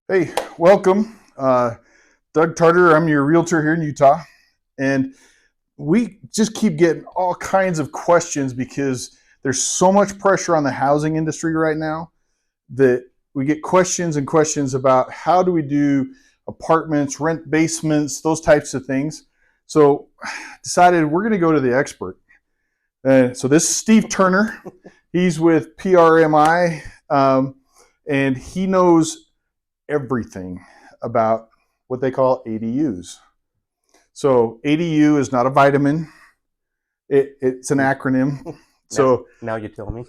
Hey, welcome. Doug Tarter, I'm your realtor here in Utah. And we just keep getting all kinds of questions because there's so much pressure on the housing industry right now that we get questions and questions about how do we do apartments, rent basements, those types of things. So decided we're going to go to the expert. So this is Steve Turner. He's with PRMI, and he knows everything about what they call ADUs. So ADU is not a vitamin; it's an acronym. So Now you tell me.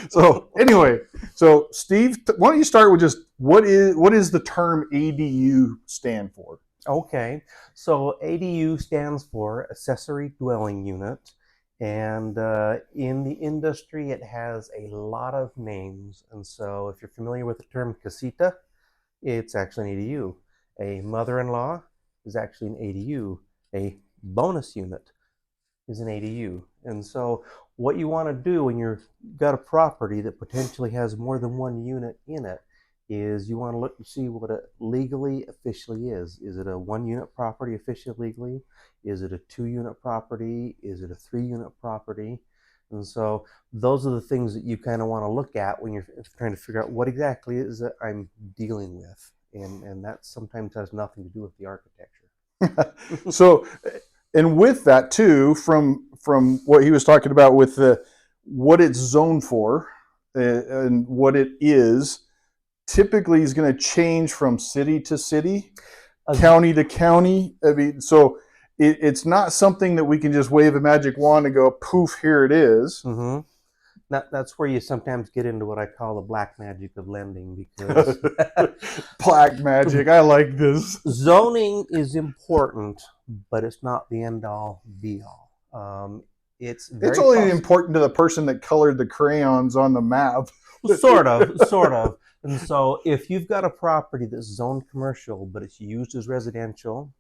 so anyway, so Steve, why don't you start with just what is the term ADU stand for? Okay, so ADU stands for accessory dwelling unit, and in the industry it has a lot of names. And so, if you're familiar with the term casita, it's actually an ADU. A mother-in-law is actually an ADU. A bonus unit is an ADU. And so, what you want to do when you've got a property that potentially has more than one unit in it is you want to look to see what it legally officially is. Is it a one unit property officially legally? Is it a 2 unit property? Is it a 3 unit property? And so those are the things that you kind of want to look at when you're trying to figure out what exactly is it I'm dealing with. And that sometimes has nothing to do with the architecture. So, and with that too, from what he was talking about with the what it's zoned for and what it is, typically is going to change from city to city, county to county. I mean, so it's not something that we can just wave a magic wand and go, poof, here it is. Mm-hmm. That's where you sometimes get into what I call the black magic of lending because Black magic. I like this. zoning is important, but it's not the end all be all. It's It's very only possible, important to the person that colored the crayons on the map. sort of. And so if you've got a property that's zoned commercial, but it's used as residential,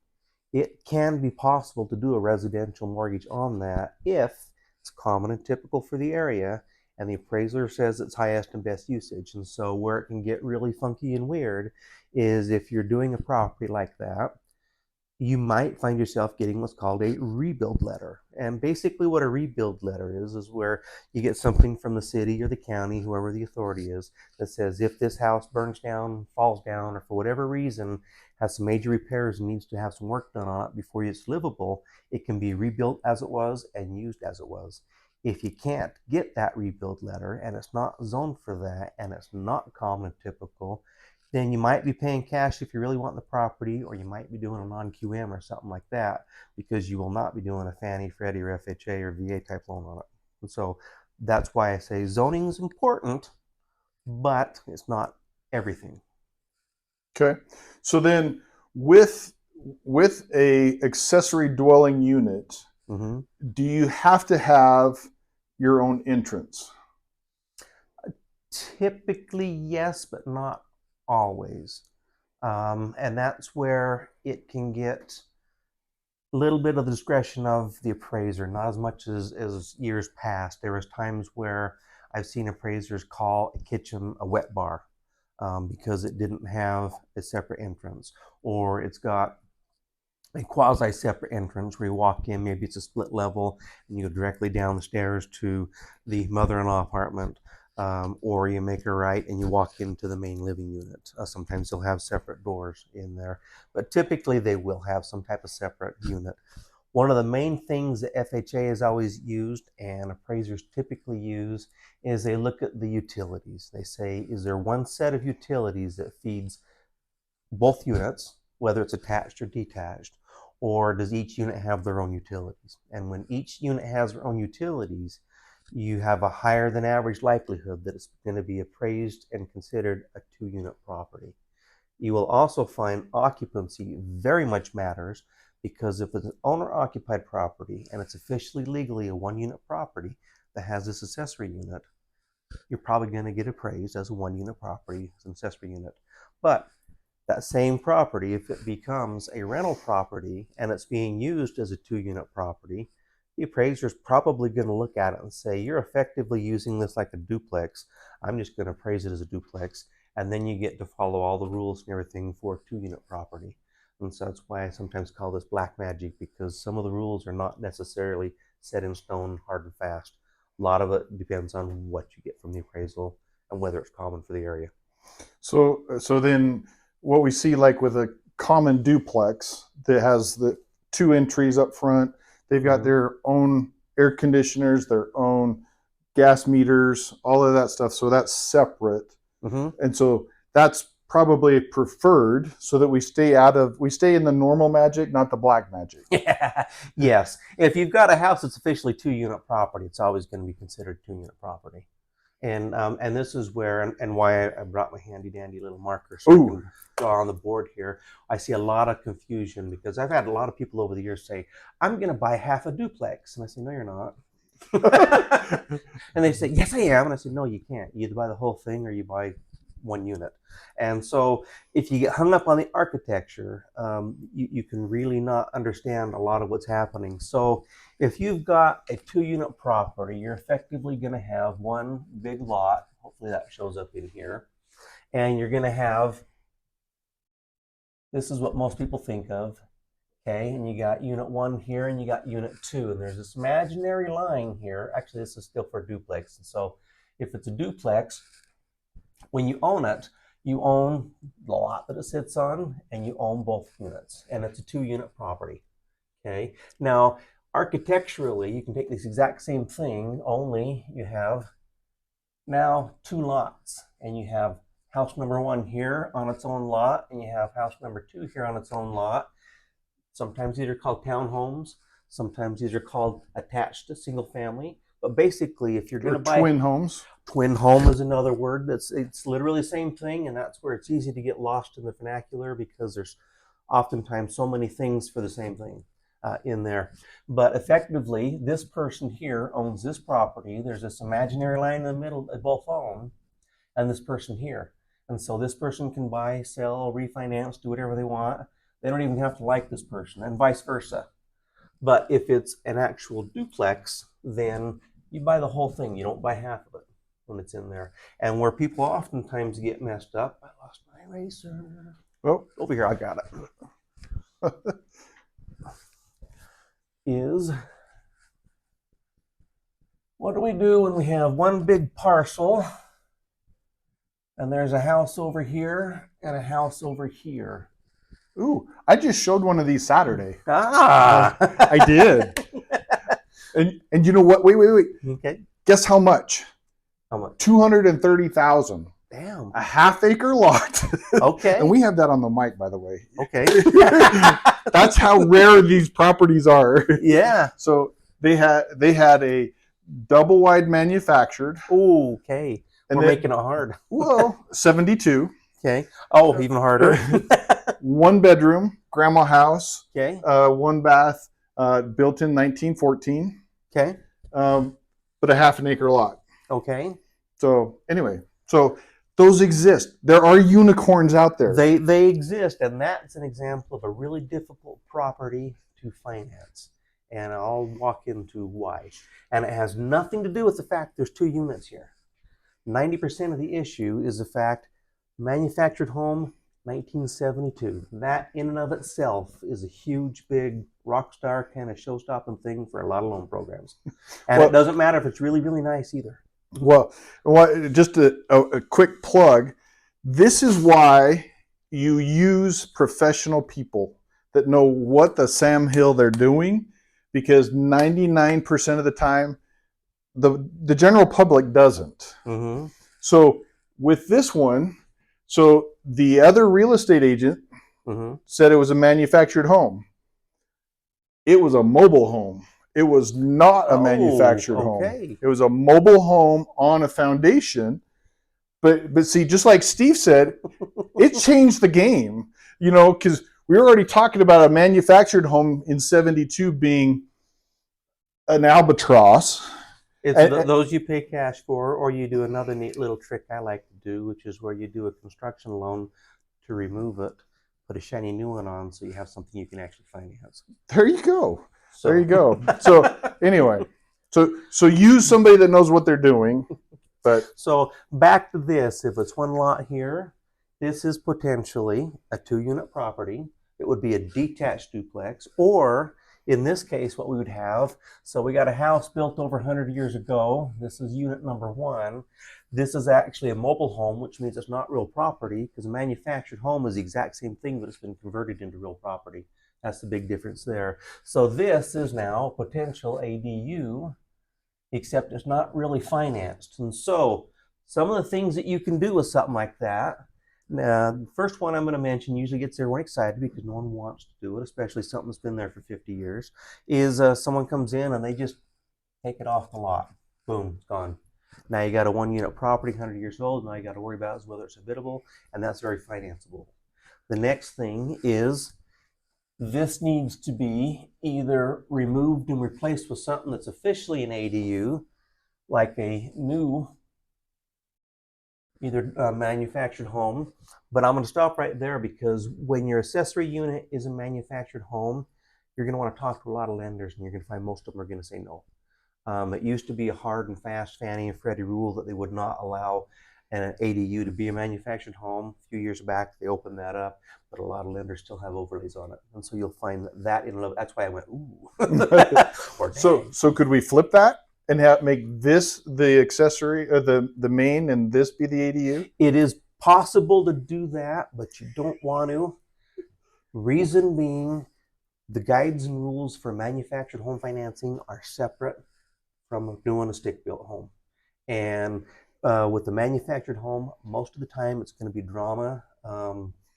it can be possible to do a residential mortgage on that if it's common and typical for the area and the appraiser says it's highest and best usage. And so where it can get really funky and weird is if you're doing a property like that, you might find yourself getting what's called a rebuild letter. And basically what a rebuild letter is where you get something from the city or the county, whoever the authority is, that says if this house burns down, falls down, or for whatever reason has some major repairs and needs to have some work done on it before it's livable, it can be rebuilt as it was and used as it was. If you can't get that rebuild letter and it's not zoned for that and it's not common and typical, then you might be paying cash if you really want the property, or you might be doing a non-QM or something like that, because you will not be doing a Fannie, Freddie, or FHA or VA type loan on it. And so that's why I say zoning is important, but it's not everything. Okay. So then with a accessory dwelling unit, Mm-hmm. do you have to have your own entrance? Typically, yes, but not always. And that's where it can get a little bit of the discretion of the appraiser, not as much as years past. There was times where I've seen appraisers call a kitchen a wet bar because it didn't have a separate entrance, or it's got a quasi separate entrance where you walk in, maybe it's a split level, and you go directly down the stairs to the mother in law apartment. Or you make a right and you walk into the main living unit. Sometimes they'll have separate doors in there, but typically they will have some type of separate unit. One of the main things that FHA has always used and appraisers typically use is they look at the utilities. They say, is there one set of utilities that feeds both units, whether it's attached or detached, or does each unit have their own utilities? And when each unit has their own utilities, you have a higher than average likelihood that it's going to be appraised and considered a 2 unit property. You will also find occupancy very much matters, because if it's an owner occupied property and it's officially legally a 1 unit property that has this accessory unit, you're probably going to get appraised as a 1 unit property, as an accessory unit. But that same property, if it becomes a rental property and it's being used as a 2 unit property, the appraiser is probably going to look at it and say, you're effectively using this like a duplex. I'm just going to appraise it as a duplex. and then you get to follow all the rules and everything for a 2-unit property. And so that's why I sometimes call this black magic, because some of the rules are not necessarily set in stone, hard and fast. A lot of it depends on what you get from the appraisal and whether it's common for the area. So then what we see, like with a common duplex that has the 2 entries up front, they've got their own air conditioners, their own gas meters, all of that stuff. So that's separate. And so that's probably preferred, so that we stay in the normal magic, not the black magic. Yes. If you've got a house that's officially 2-unit property, it's always going to be considered 2-unit property. And this is where, and why I brought my handy dandy little marker so I can draw on the board here. I see a lot of confusion, because I've had a lot of people over the years say, I'm going to buy half a duplex. And I say, no, you're not. And they say, yes, I am. And I said, no, you can't. You either buy the whole thing or you buy 1 unit. And so if you get hung up on the architecture, you can really not understand a lot of what's happening. So if you've got a 2-unit property, you're effectively going to have one big lot. Hopefully that shows up in here. And you're going to have, this is what most people think of. Okay, and you got unit 1 here, and you got unit 2, and there's this imaginary line here. Actually, this is still for a duplex. And so if it's a duplex, when you own it, you own the lot that it sits on, and you own both units, and it's a 2-unit property. Okay, now architecturally, you can take this exact same thing, only you have now 2 lots, and you have house number 1 here on its own lot, and you have house number 2 here on its own lot. Sometimes these are called townhomes. Sometimes these are called attached to single family. But basically, if you're going to buy twin homes, twin home is another word. It's literally the same thing, and that's where it's easy to get lost in the vernacular, because there's oftentimes so many things for the same thing in there. But effectively, this person here owns this property. There's this imaginary line in the middle that both own, and this person here. And so this person can buy, sell, refinance, do whatever they want. They don't even have to like this person, and vice versa. But if it's an actual duplex, then you buy the whole thing. You don't buy half of it when it's in there. And where people oftentimes get messed up, I lost my eraser. Oh, over here, I got it. Is what do we do when we have one big parcel and there's a house over here and a house over here? Ooh, I just showed one of these Saturday. I did. And you know what? Wait. Okay. Guess how much? How much? 230,000. Damn. A half-acre lot. Okay. And we have that on the mic, by the way. Okay. That's how rare these properties are. Yeah. So they had a double-wide manufactured. Ooh, okay. And we're making it hard. Well, 72. Okay. Oh, even harder. 1 bedroom, grandma house. Okay. 1 bath, built in 1914. Okay. But a half an acre lot. Okay. So anyway, so those exist. There are unicorns out there. They exist, and that's an example of a really difficult property to finance. And I'll walk into why. And it has nothing to do with the fact there's 2 units here. 90% of the issue is the fact manufactured home, 1972. That in and of itself is a huge, big rock star kind of show-stopping thing for a lot of loan programs. And it doesn't matter if it's really, really nice either. Well, just a quick plug. This is why you use professional people that know what the Sam Hill they're doing, because 99% of the time, the general public doesn't. Mm-hmm. So with this one, so the other real estate agent said it was a manufactured home. It was a mobile home. It was not a manufactured home. It was a mobile home on a foundation. But see, just like Steve said, it changed the game, because we were already talking about a manufactured home in 72 being an albatross. It's those you pay cash for, or you do another neat little trick I like to do, which is where you do a construction loan to remove it, put a shiny new one on, so you have something you can actually finance. There you go. There you go. So anyway, so use somebody that knows what they're doing. But So back to this, if it's one lot here, this is potentially a 2-unit property. It would be a detached duplex, or in this case, what we would have, so we got a house built over 100 years ago. This is unit number 1. This is actually a mobile home, which means it's not real property, because a manufactured home is the exact same thing, but it's been converted into real property. That's the big difference there. So this is now a potential ADU, except it's not really financed. And so some of the things that you can do with something like that. Now, the first one I'm going to mention usually gets everyone excited because no one wants to do it, especially something that's been there for 50 years, is someone comes in and they just take it off the lot. Boom, it's gone. Now you got a 1-unit property, 100 years old. Now you got to worry about is whether it's habitable, and that's very financeable. The next thing is this needs to be either removed and replaced with something that's officially an ADU, like a new, either manufactured home. But I'm going to stop right there because when your accessory unit is a manufactured home, you're going to want to talk to a lot of lenders, and you're going to find most of them are going to say no. It used to be a hard and fast Fannie and Freddie rule that they would not allow an ADU to be a manufactured home. A few years back, they opened that up, but a lot of lenders still have overlays on it, and so you'll find that in love. That's why I went ooh. so could we flip that and make this the accessory or the main, and this be the ADU? It is possible to do that, but you don't want to. Reason being, the guides and rules for manufactured home financing are separate from doing a stick-built home. And with the manufactured home, most of the time it's going to be drama,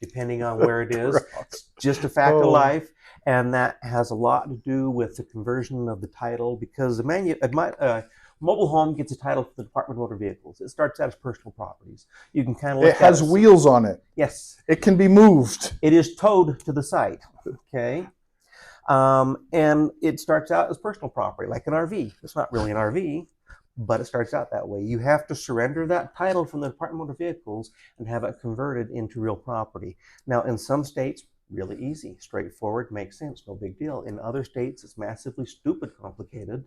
depending on where it is. It's just a fact of life, and that has a lot to do with the conversion of the title, because the mobile home gets a title from the Department of Motor Vehicles. It starts out as personal properties. You can kind of look it has wheels on it. Yes. It can be moved. It is towed to the site. Okay. And it starts out as personal property, like an RV. It's not really an RV, but it starts out that way. You have to surrender that title from the Department of Motor Vehicles and have it converted into real property. Now, in some states, really easy, straightforward, makes sense, no big deal. In other states, it's massively stupid complicated.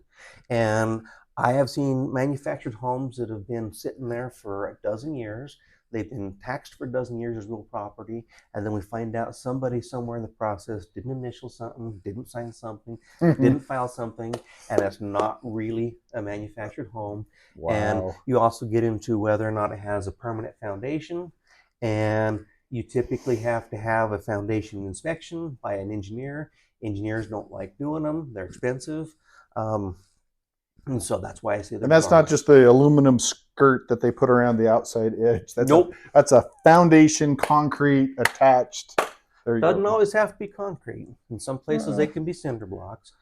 And I have seen manufactured homes that have been sitting there for a dozen years. They've been taxed for a dozen years as real property, and then we find out somebody somewhere in the process didn't initial something, didn't sign something, didn't file something, and it's not really a manufactured home. Wow. And you also get into whether or not it has a permanent foundation, and you typically have to have a foundation inspection by an engineer. Engineers don't like doing them. They're expensive. And so that's why I say and that's not just the aluminum skirt that they put around the outside edge. That's nope. That's a foundation, concrete attached. Doesn't always have to be concrete. In some places, they can be cinder blocks.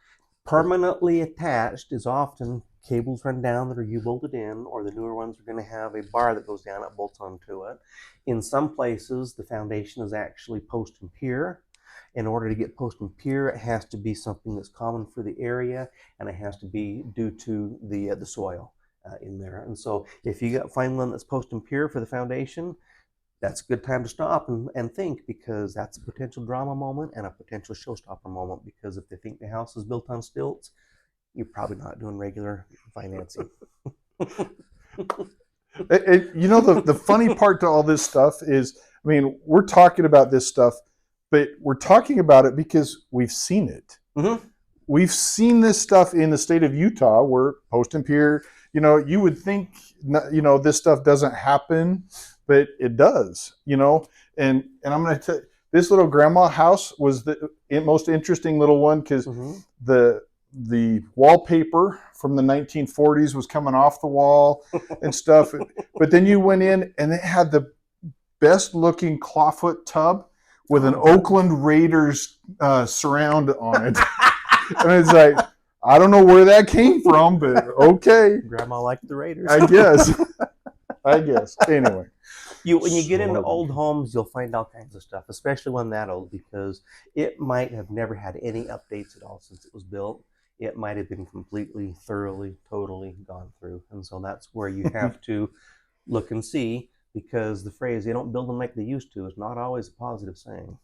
Permanently attached is often cables run down that are U-bolted in, or the newer ones are going to have a bar that goes down that bolts onto it. In some places, the foundation is actually post and pier. In order to get post and pier, it has to be something that's common for the area, and it has to be due to the soil in there. And so if you find one that's post and pier for the foundation, that's a good time to stop and think, because that's a potential drama moment and a potential showstopper moment, because if they think the house is built on stilts, you're probably not doing regular financing. The funny part to all this stuff is, I mean, we're talking about this stuff, but we're talking about it because we've seen it. Mm-hmm. We've seen this stuff in the state of Utah, where post and pier, you would think, this stuff doesn't happen, but it does, and I'm going to tell you, this little grandma house was the most interesting little one, because the wallpaper from the 1940s was coming off the wall and stuff. But then you went in and it had the best looking clawfoot tub with an Oakland Raiders surround on it. And it's like, I don't know where that came from, but okay. Grandma liked the Raiders. I guess. Anyway. When you get into old homes, you'll find all kinds of stuff, especially one that old, because it might have never had any updates at all since it was built. It might have been completely, thoroughly, totally gone through. And so that's where you have to look and see, because the phrase, they don't build them like they used to, is not always a positive saying.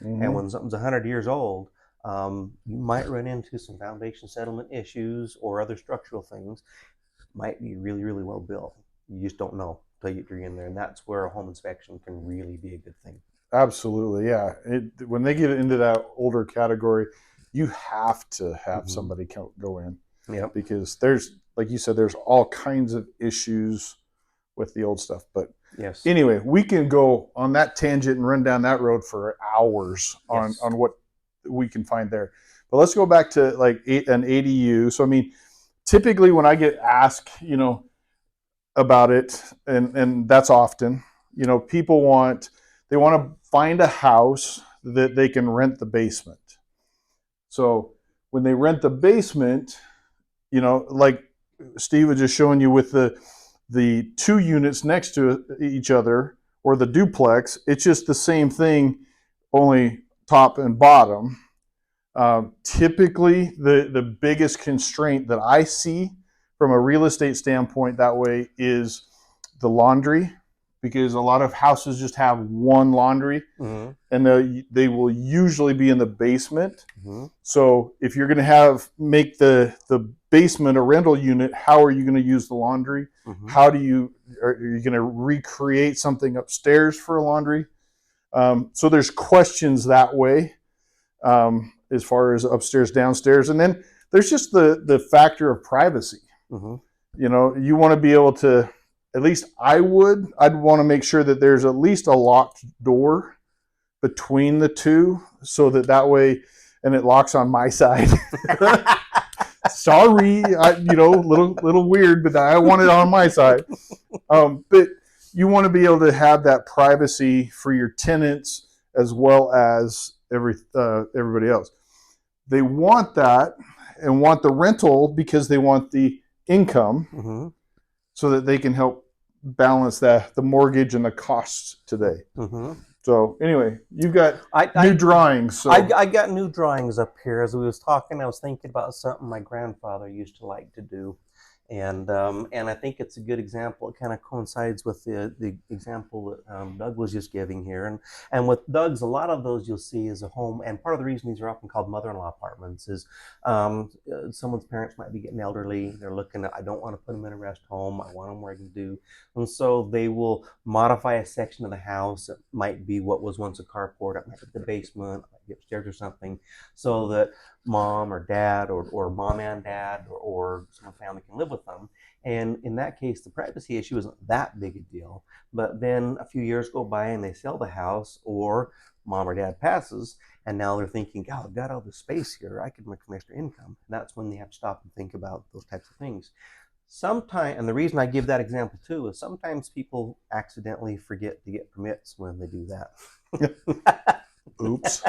Mm-hmm. And when something's 100 years old, you might run into some foundation settlement issues or other structural things. Might be really, really well built. You just don't know until you're in there, and that's where a home inspection can really be a good thing. Absolutely, yeah. When they get into that older category, you have to have somebody go in. Yep. Because there's, like you said, there's all kinds of issues with the old stuff. But Yes. anyway, we can go on that tangent and run down that road for hours Yes. on what we can find there. But let's go back to like an ADU. So I mean, typically when I get asked, about it, and that's often, people want to find a house that they can rent the basement. So when they rent the basement, like Steve was just showing you with the 2 units next to each other or the duplex, it's just the same thing, only top and bottom. Typically, the biggest constraint that I see from a real estate standpoint that way is the laundry, because a lot of houses just have one laundry, and they will usually be in the basement. So if you're going to make the basement a rental unit, how are you going to use the laundry? Are you going to recreate something upstairs for a laundry? So there's questions that way, as far as upstairs, downstairs, and then there's just the factor of privacy. You want to be able to, at least I'd want to make sure that there's at least a locked door between the two, so that way, and it locks on my side. Sorry, little weird, but I want it on my side. But you want to be able to have that privacy for your tenants as well as everybody else. They want that and want the rental because they want the income, so that they can help balance the mortgage and the costs today. So anyway, you've got new drawings. So I got new drawings up here. As we was talking, I was thinking about something my grandfather used to like to do. And I think it's a good example. It kind of coincides with the example that Doug was just giving here. And with Doug's, a lot of those you'll see is a home. And part of the reason these are often called mother-in-law apartments is someone's parents might be getting elderly. They're looking at, I don't want to put them in a rest home. I want them where I can do. And so they will modify a section of the house. It might be what was once a carport. It might be the basement, it might be upstairs or something, so that mom or dad or mom and dad or some family can live with them. And in that case, the privacy issue isn't that big a deal. But then a few years go by and they sell the house, or mom or dad passes, and now they're thinking, God, I've got all this space here. I could make some extra income. And that's when they have to stop and think about those types of things. Sometimes, and the reason I give that example too is sometimes people accidentally forget to get permits when they do that. Oops.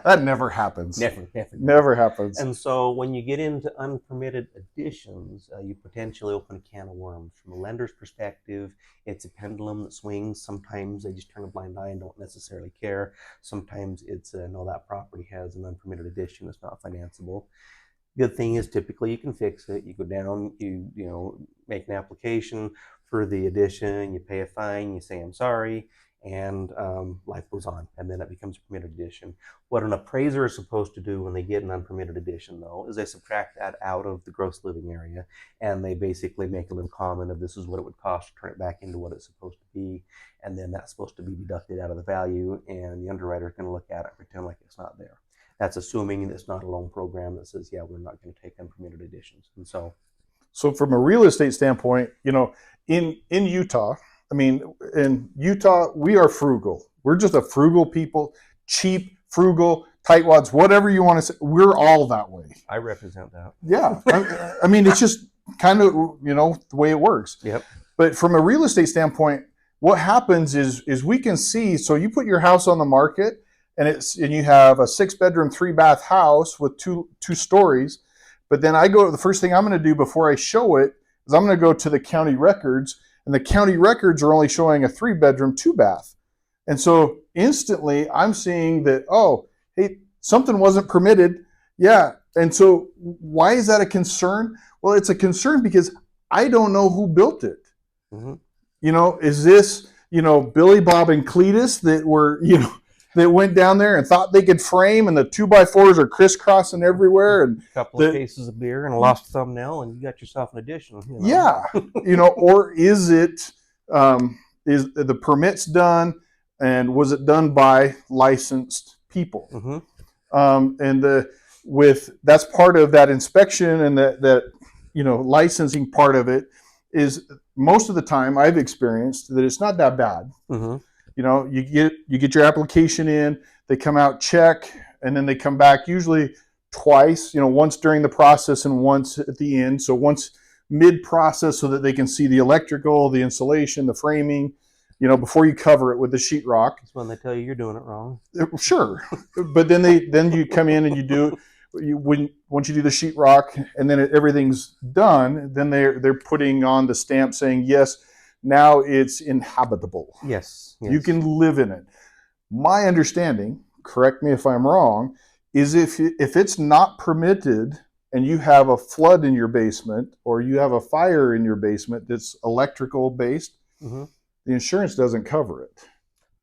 That never happens. Never happens. And so when you get into unpermitted additions, you potentially open a can of worms. From a lender's perspective, it's a pendulum that swings. Sometimes they just turn a blind eye and don't necessarily care. Sometimes it's, no, that property has an unpermitted addition. It's not financeable. Good thing is typically you can fix it. You go down, you make an application for the addition, you pay a fine, you say, I'm sorry, and life goes on, and then it becomes a permitted addition. What an appraiser is supposed to do when they get an unpermitted addition, though, is they subtract that out of the gross living area, and they basically make a little comment of this is what it would cost to turn it back into what it's supposed to be, and then that's supposed to be deducted out of the value, and the underwriter is going to look at it and pretend like it's not there. That's assuming it's not a loan program that says, yeah, we're not going to take unpermitted additions. And so from a real estate standpoint, in Utah, in Utah, we are frugal. We're just a frugal people, cheap, frugal, tightwads, whatever you want to say. We're all that way. I represent that. Yeah. It's just kind of, the way it works. Yep. But from a real estate standpoint, what happens is we can see, so you put your house on the market, and you have a 6-bedroom, 3-bath house with two stories. But then the first thing I'm going to do before I show it is I'm going to go to the county records, and the county records are only showing a 3-bedroom, 2-bath. And so instantly I'm seeing that, oh, hey, something wasn't permitted. Yeah. And so why is that a concern? Well, it's a concern because I don't know who built it. Is this, Billy Bob and Cletus that were, that went down there and thought they could frame, and the 2x4s are crisscrossing everywhere, and A couple the, of cases of beer and a lost thumbnail, and you got yourself an addition. yeah, or is it is the permits done, and was it done by licensed people? Mm-hmm. And that's part of that inspection, and that licensing part of it is most of the time I've experienced that it's not that bad. Mm-hmm. You get your application in, they come out, check, and then they come back usually twice, once during the process and once at the end. So once mid-process so that they can see the electrical, the insulation, the framing, before you cover it with the sheetrock. That's when they tell you you're doing it wrong. Sure. But then you come in and you do, once you do the sheetrock and then everything's done, then they're putting on the stamp saying, yes, now it's inhabitable. Yes. You can live in it. My understanding, correct me if I'm wrong, is if it's not permitted and you have a flood in your basement or you have a fire in your basement that's electrical based, mm-hmm. the insurance doesn't cover it.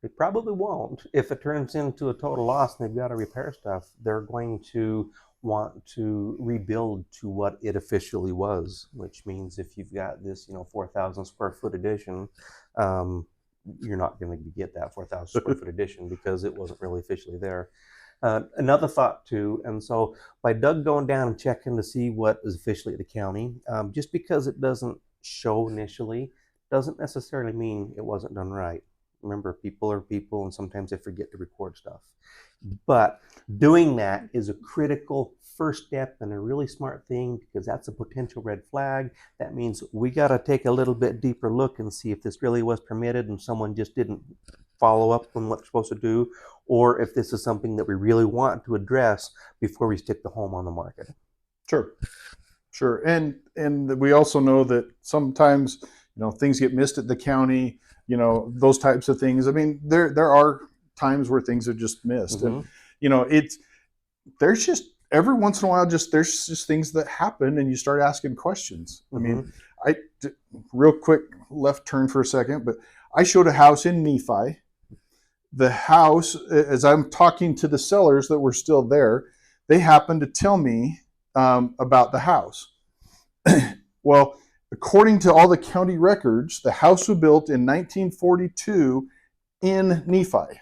It probably won't. If it turns into a total loss and they've got to repair stuff, they're going to want to rebuild to what it officially was, which means if you've got this 4,000 square foot addition, you're not going to get that 4,000 square foot addition because it wasn't really officially there. Another thought too, and so by Doug going down and checking to see what is officially at the county, just because it doesn't show initially doesn't necessarily mean it wasn't done right. Remember, people are people, and sometimes they forget to record stuff. But doing that is a critical first step and a really smart thing, because that's a potential red flag. That means we got to take a little bit deeper look and see if this really was permitted and someone just didn't follow up on what they're supposed to do, or if this is something that we really want to address before we stick the home on the market. Sure. And we also know that sometimes things get missed at the county, those types of things. I mean, there are times where things are just missed. Mm-hmm. And there's just every once in a while there's just things that happen and you start asking questions. Mm-hmm. I mean, real quick left turn for a second, but I showed a house in Nephi. The house, as I'm talking to the sellers that were still there, they happened to tell me about the house. Well, according to all the county records, the house was built in 1942 in Nephi.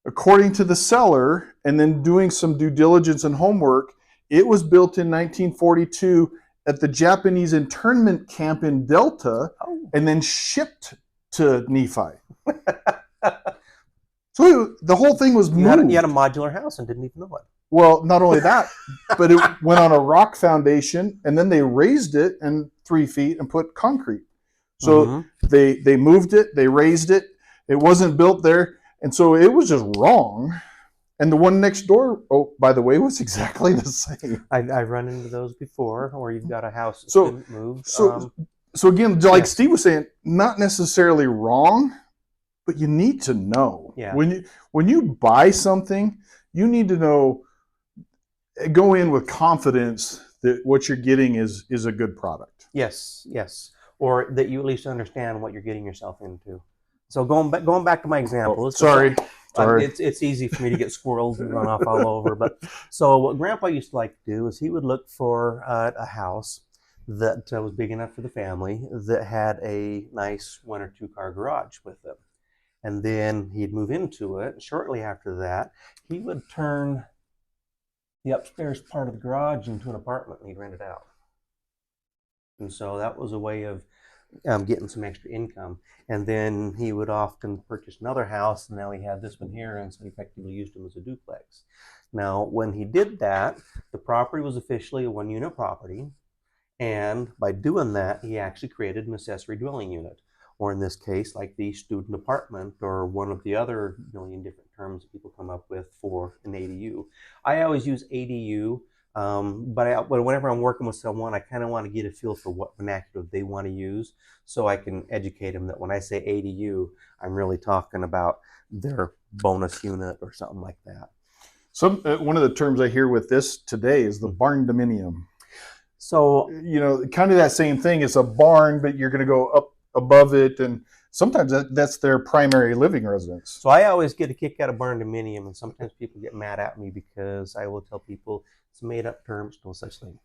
According to the seller, and then doing some due diligence and homework, it was built in 1942 at the Japanese internment camp in Delta, and then shipped to Nephi. So the whole thing was moved. You had a modular house and didn't even know it. Well, not only that, but it went on a rock foundation, and then they raised it 3 feet and put concrete. So mm-hmm. they moved it, they raised it. It wasn't built there, and so it was just wrong. And the one next door, oh, by the way, was exactly the same. I've run into those before, where you've got a house that didn't move. So again, like Steve was saying, not necessarily wrong, but you need to know. Yeah. When you buy something, you need to know. Go in with confidence that what you're getting is a good product. Yes, or that you at least understand what you're getting yourself into. So going back to my example. Oh, sorry. It's easy for me to get squirreled and run off all over. But so what Grandpa used to like to do is he would look for a house that was big enough for the family, that had a nice 1 or 2 car garage with it, and then he'd move into it. Shortly after that, he would turn the upstairs part of the garage into an apartment, and he'd rent it out. And so that was a way of getting some extra income. And then he would often purchase another house, and now he had this one here, and so he effectively used them as a duplex. Now, when he did that, the property was officially a 1-unit property, and by doing that, he actually created an accessory dwelling unit, or in this case, like the student apartment, or one of the other million different terms that people come up with for an ADU. I always use ADU, but whenever I'm working with someone, I kind of want to get a feel for what vernacular they want to use, so I can educate them that when I say ADU, I'm really talking about their bonus unit or something like that. One of the terms I hear with this today is the barn dominium. So kind of that same thing. It's a barn, but you're going to go up above it, and sometimes that's their primary living residence. So I always get a kick out of barn dominium, and sometimes people get mad at me because I will tell people it's made up terms, no such thing.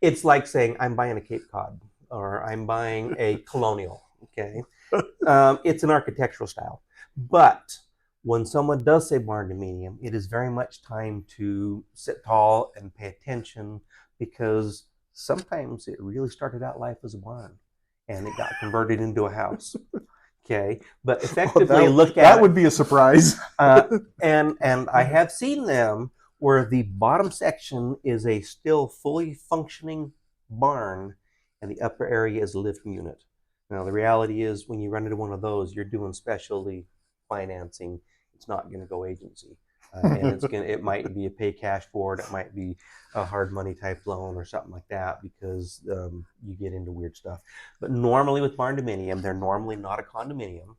It's like saying I'm buying a Cape Cod or I'm buying a colonial. Okay, it's an architectural style, but when someone does say barn dominium, it is very much time to sit tall and pay attention, because sometimes it really started out life as a barn and it got converted into a house. Okay, but effectively look at that would be a surprise. and I have seen them where the bottom section is a still fully functioning barn, and the upper area is a living unit. Now the reality is, when you run into one of those, you're doing specialty financing. It's not going to go agency, and it might be a pay cash for it. It might be a hard money type loan or something like that, because you get into weird stuff. But normally with barn dominium, they're normally not a condominium.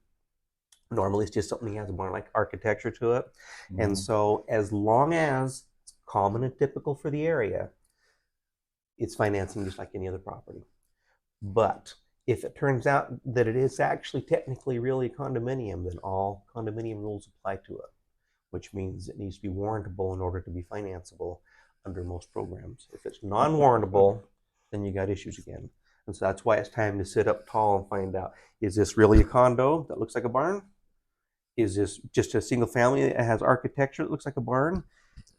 Normally it's just something that has a barn-like architecture to it. Mm-hmm. And so as long as it's common and typical for the area, it's financing just like any other property. But if it turns out that it is actually technically really a condominium, then all condominium rules apply to it, which means it needs to be warrantable in order to be financeable under most programs. If it's non-warrantable, then you got issues again. And so that's why it's time to sit up tall and find out, is this really a condo that looks like a barn? Is this just a single family that has architecture that looks like a barn?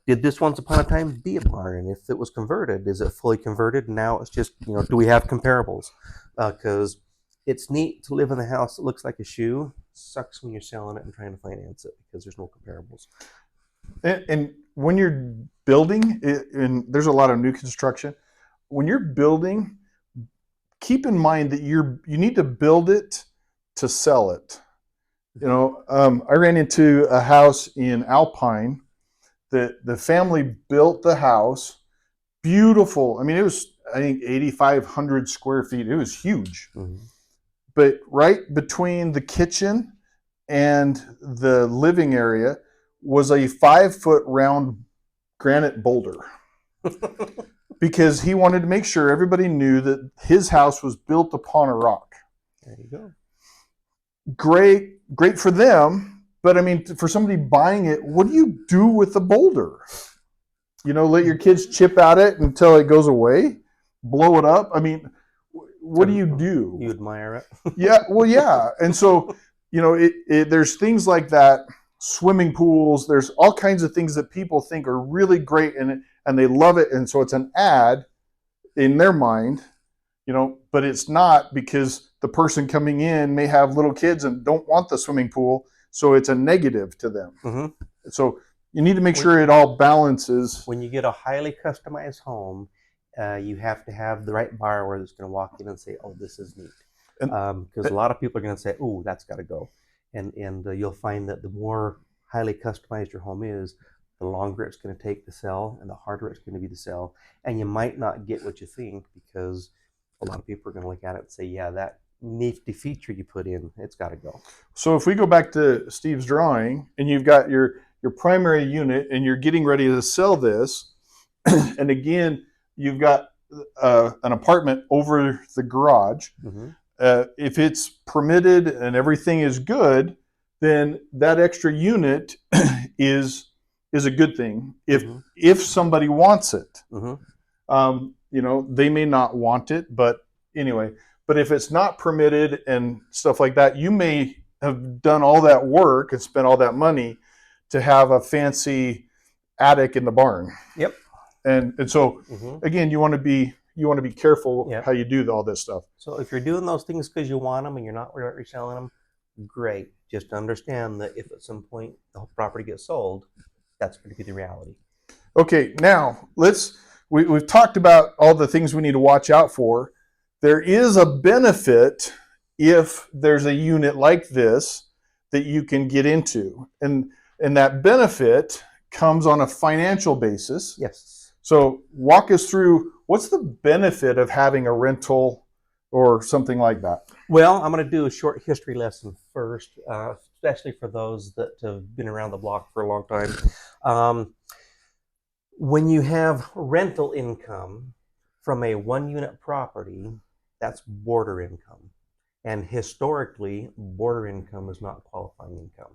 Did this once upon a time be a barn? And if it was converted, is it fully converted? Now it's just, do we have comparables? Because it's neat to live in a house that looks like a shoe. Sucks when you're selling it and trying to finance it because there's no comparables. And when you're building, and there's a lot of new construction, when you're building, keep in mind that you need to build it to sell it. I ran into a house in Alpine that the family built the house. Beautiful. I mean, it was, I think, 8,500 square feet. It was huge. Mm-hmm. But right between the kitchen and the living area was a 5-foot round granite boulder. Because he wanted to make sure everybody knew that his house was built upon a rock. There you go. Great for them, but I mean, for somebody buying it, what do you do with the boulder? Let your kids chip at it until it goes away, blow it up. I mean, what do you do? You admire it. Yeah, well, yeah. And so, there's things like that, swimming pools, there's all kinds of things that people think are really great and they love it. And so it's an ad in their mind, but it's not, because the person coming in may have little kids and don't want the swimming pool. So it's a negative to them. Mm-hmm. So you need to make sure it all balances. When you get a highly customized home, you have to have the right borrower that's going to walk in and say, "Oh, this is neat," because a lot of people are going to say, "Oh, that's got to go," and you'll find that the more highly customized your home is, the longer it's going to take to sell and the harder it's going to be to sell, and you might not get what you think, because a lot of people are going to look at it and say, "Yeah, that nifty feature you put in, it's got to go." So if we go back to Steve's drawing, and you've got your primary unit and you're getting ready to sell this, and again, you've got an apartment over the garage. Mm-hmm. If it's permitted and everything is good, then that extra unit is a good thing. If somebody wants it, they may not want it, but anyway. But if it's not permitted and stuff like that, you may have done all that work and spent all that money to have a fancy attic in the barn. Yep. And so again, you want to be careful how you do all this stuff. So if you're doing those things because you want them and you're not reselling them, great. Just understand that if at some point the whole property gets sold, that's going to be the reality. Okay, now we've talked about all the things we need to watch out for. There is a benefit if there's a unit like this that you can get into, and that benefit comes on a financial basis. Yes. So walk us through, what's the benefit of having a rental or something like that? Well, I'm going to do a short history lesson first, especially for those that have been around the block for a long time. When you have rental income from a one-unit property, that's border income. And historically, border income is not qualifying income.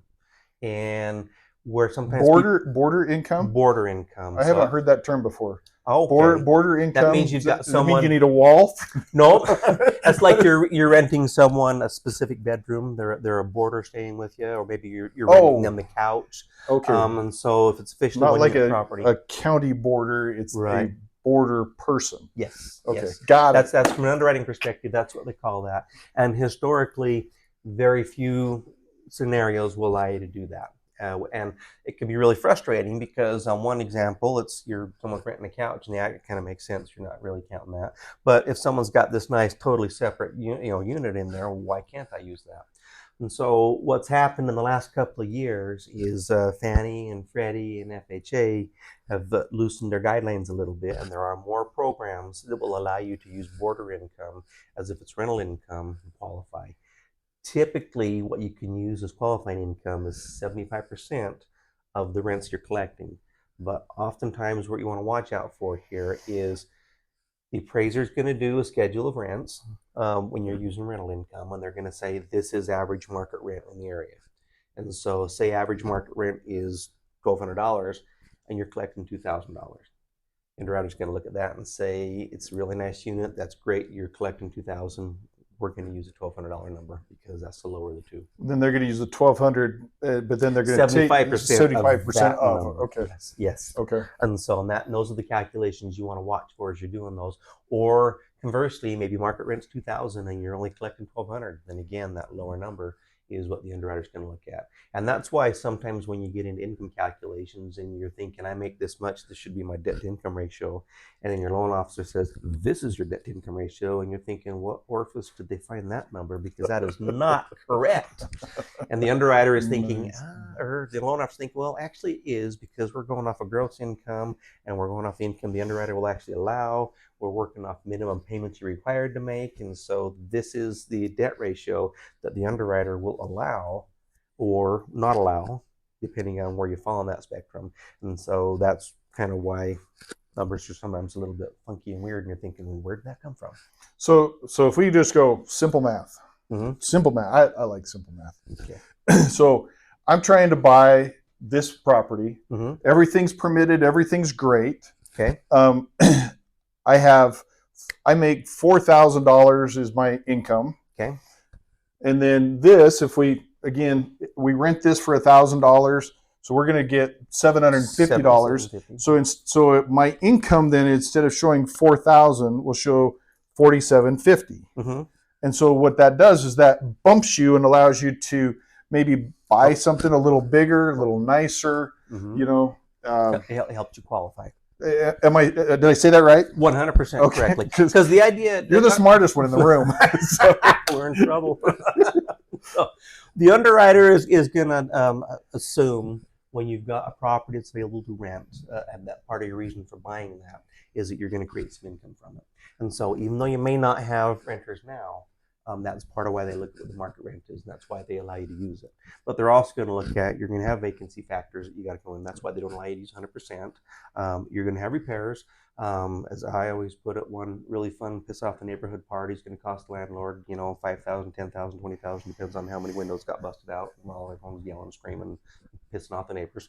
And where sometimes Border income? border income. I haven't heard that term before. Okay. Border income. That means you've got Does that mean someone. you need a wall? No, that's like you're renting someone a specific bedroom. They're a boarder staying with you, or maybe you're renting them the couch. Okay. And so if it's officially Not one like unit property, a county border. It's right. a border person. Yes. Okay. Yes. Got it. That's from an underwriting perspective. That's what they call that. And historically, very few scenarios will allow you to do that. And it can be really frustrating because on one example, it's someone's renting a couch, and it kind of makes sense. You're not really counting that. But if someone's got this nice, totally separate unit in there, why can't I use that? And so what's happened in the last couple of years is Fannie and Freddie and FHA have loosened their guidelines a little bit, and there are more programs that will allow you to use border income as if it's rental income and qualify. Typically, what you can use as qualifying income is 75% of the rents you're collecting. But oftentimes, what you want to watch out for here is the appraiser is going to do a schedule of rents when you're using rental income, and they're going to say this is average market rent in the area. And so, say average market rent is $1,200, and you're collecting $2,000. The underwriter's going to look at that and say it's a really nice unit. That's great. You're collecting $2,000. We're going to use a $1,200 number because that's the lower of the two. Then they're going to use the 1,200, but then they're going to take 75% off. Number. Okay. Yes. Okay. And so those are the calculations you want to watch for as you're doing those. Or conversely, maybe market rent's $2,000 and you're only collecting $1,200. Then again, that lower number is what the underwriter's going to look at. And that's why sometimes when you get into income calculations and you're thinking, I make this much, this should be my debt to income ratio. And then your loan officer says, this is your debt to income ratio. And you're thinking, what orifice did they find that number? Because that is not correct. And the underwriter is thinking, or the loan officer thinking, well, actually it is, because we're going off of gross income and we're going off the income the underwriter will actually allow. We're working off minimum payments you're required to make. And so this is the debt ratio that the underwriter will allow or not allow, depending on where you fall on that spectrum. And so that's kind of why numbers are sometimes a little bit funky and weird, and you're thinking, well, where did that come from? So if we just go simple math, simple math, I like simple math. Okay. So I'm trying to buy this property. Everything's permitted. Everything's great. Okay. I make $4,000 is my income. Okay. And then this, if we rent this for $1,000, so we're going to get $750. So my income then, instead of showing 4,000, will show 4,750. And so what that does is that bumps you and allows you to maybe buy something a little bigger, a little nicer. It helps you qualify. Did I say that right? 100% correctly. Because the idea, you're the smartest one in the room. So we're in trouble. So the underwriter is going to assume when you've got a property that's available to rent, and that part of your reason for buying that is that you're going to create some income from it. And so even though you may not have renters now, that's part of why they look at what the market rent is, and that's why they allow you to use it. But they're also going to look at, you're going to have vacancy factors that you got to go in. That's why they don't allow you to use 100%. You're going to have repairs. As I always put it, one really fun piss off the neighborhood party is going to cost the landlord, $5,000, $10,000, $20,000, depends on how many windows got busted out while everyone's yelling, screaming, pissing off the neighbors.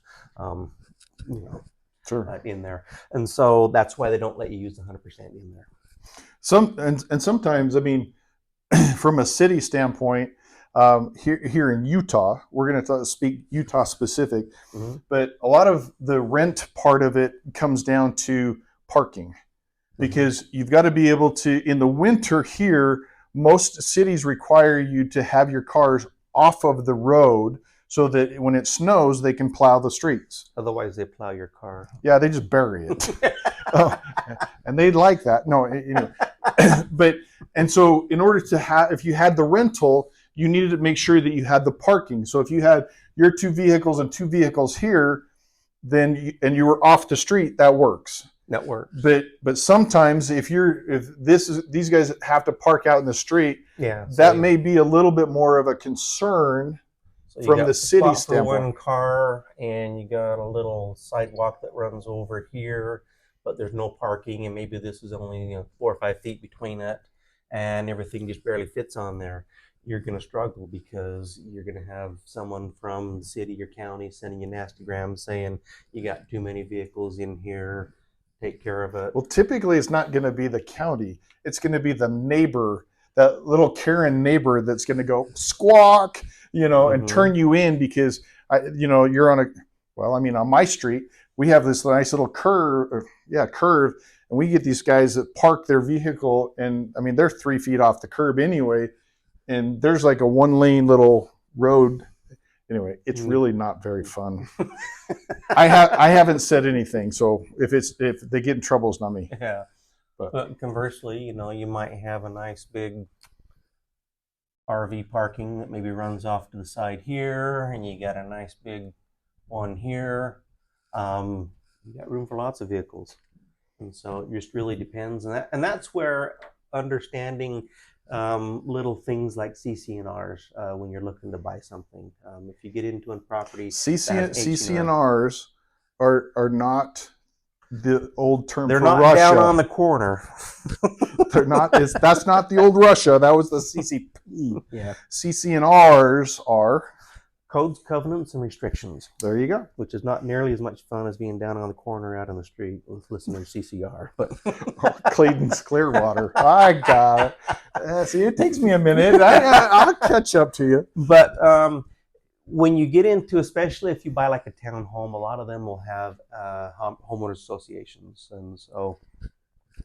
Sure. In there. And so that's why they don't let you use 100% in there. Sometimes, I mean, from a city standpoint, here in Utah, we're going to speak Utah specific, but a lot of the rent part of it comes down to parking, because you've got to be able to, in the winter here, most cities require you to have your cars off of the road so that when it snows, they can plow the streets. Otherwise, they plow your car. Yeah, they just bury it. And they like that. No, and so in order to have, if you had the rental, you needed to make sure that you had the parking. So if you had your 2 vehicles and 2 vehicles here, then you were off the street, that works. That works. But sometimes if these guys have to park out in the street, may be a little bit more of a concern. So from the city standpoint. For one car, and you got a little sidewalk that runs over here, but there's no parking, and maybe this is only 4 or 5 feet between it, and everything just barely fits on there. you're going to struggle because you're going to have someone from the city or county sending you nasty grams saying you got too many vehicles in here, take care of it. Well, typically it's not going to be the county. It's going to be the neighbor, that little Karen neighbor that's going to go squawk, and turn you in because you're on a, well, I mean, on my street, we have this nice little curve, and we get these guys that park their vehicle, and I mean, they're 3 feet off the curb anyway, and there's like a 1-lane little road. Anyway, it's really not very fun. I haven't said anything, so if they get in trouble, it's not me. Yeah. But conversely, you might have a nice big RV parking that maybe runs off to the side here, and you got a nice big one here. You got room for lots of vehicles, and so it just really depends. And that's where understanding little things like CC&Rs when you're looking to buy something. If you get into a property, CC&Rs are not the old term they're for not Russia. down on the corner. They're not. That's not the old Russia. That was the CCP. Yeah. CC&Rs are codes, covenants, and restrictions. There you go. Which is not nearly as much fun as being down on the corner out on the street with listening to CCR. But Clayton's Clearwater. I got it. See, it takes me a minute. I'll catch up to you. But when you get into, especially if you buy like a townhome, a lot of them will have homeowners associations, and so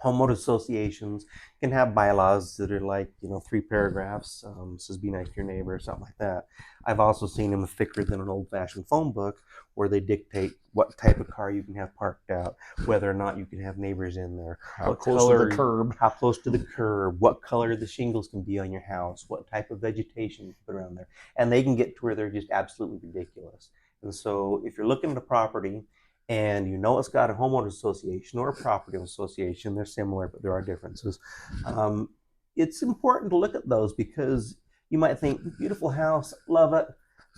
homeowners associations can have bylaws that are like 3 paragraphs. Says be nice to your neighbor or something like that. I've also seen them thicker than an old-fashioned phone book, where they dictate what type of car you can have parked out, whether or not you can have neighbors in there, how close to the curb, what color the shingles can be on your house, what type of vegetation you can put around there, and they can get to where they're just absolutely ridiculous. And so, if you're looking at a property and it's got a homeowners association or a property association, they're similar, but there are differences. It's important to look at those because you might think, beautiful house, love it.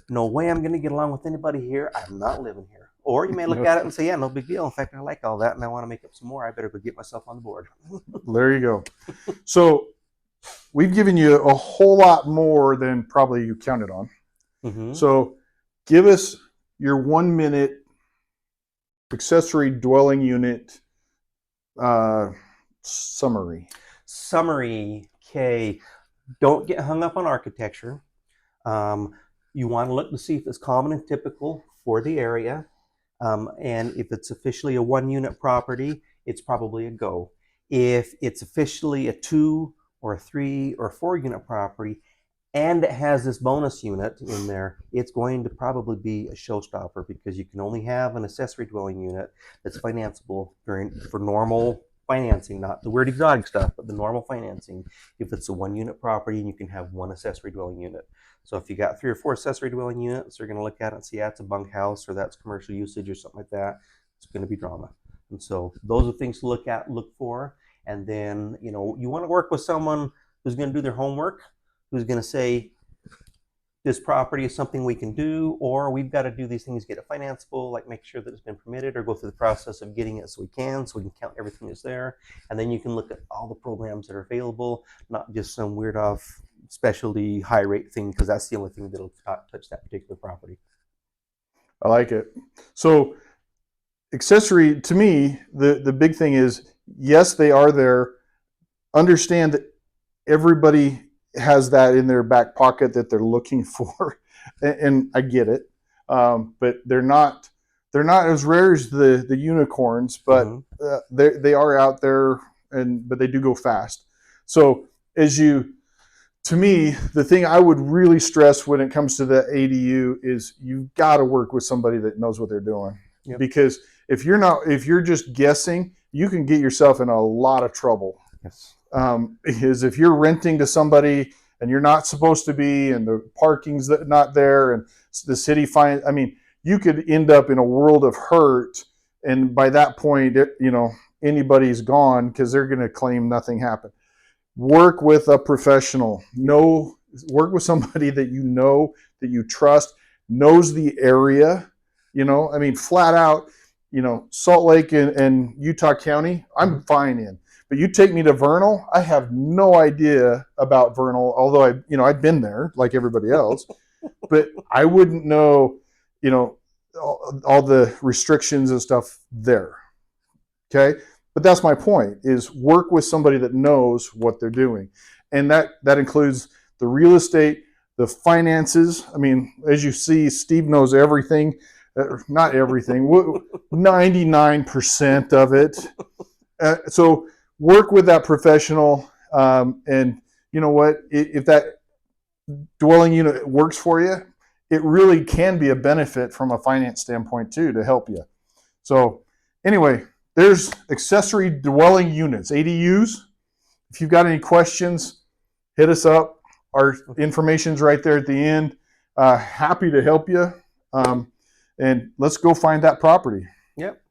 No way I'm going to get along with anybody here. I'm not living here. Or you may look at it and say, yeah, no big deal. In fact, I like all that and I want to make up some more. I better go get myself on the board. There you go. So we've given you a whole lot more than probably you counted on. Mm-hmm. So give us your 1-minute accessory dwelling unit summary. Okay. Don't get hung up on architecture. You want to look to see if it's common and typical for the area. And if it's officially a 1-unit property, it's probably a go. If it's officially a 2 or a 3 or 4-unit property and it has this bonus unit in there, it's going to probably be a showstopper because you can only have an accessory dwelling unit that's financeable for normal financing, not the weird exotic stuff, but the normal financing. If it's a 1-unit property and you can have 1 accessory dwelling unit. So if you got 3 or 4 accessory dwelling units, they're going to look at it and see, yeah, it's a bunkhouse or that's commercial usage or something like that. It's going to be drama. And so those are things to look for. And then, you want to work with someone who's going to do their homework, who's going to say, this property is something we can do, or we've got to do these things, get it financeable, like make sure that it's been permitted or go through the process of getting it so we can count everything that's there. And then you can look at all the programs that are available, not just some weird off specialty high rate thing, because that's the only thing that'll touch that particular property. I like it. So accessory, to me, the big thing is, yes, they are there. Understand that everybody has that in their back pocket that they're looking for, and I get it. But they're not as rare as the unicorns, but they are out there, but they do go fast. So to me, the thing I would really stress when it comes to the ADU is you've got to work with somebody that knows what they're doing. Yep. Because if you're just guessing, you can get yourself in a lot of trouble. Yes. Because if you're renting to somebody and you're not supposed to be, and the parking's not there, and the city you could end up in a world of hurt. And by that point, anybody's gone because they're going to claim nothing happened. Work with a professional. Work with somebody that that you trust, knows the area. Flat out, Salt Lake and Utah County, I'm fine in. But you take me to Vernal, I have no idea about Vernal, although I'd been there like everybody else, but I wouldn't know, all the restrictions and stuff there. Okay. But that's my point, is work with somebody that knows what they're doing. And that includes the real estate, the finances. I mean, as you see, Steve knows everything. Not everything, 99% of it. So work with that professional. And you know what? If that dwelling unit works for you, it really can be a benefit from a finance standpoint too, to help you. So anyway, there's accessory dwelling units, ADUs. If you've got any questions, hit us up. Our information's right there at the end. Happy to help you. And let's go find that property. Yep.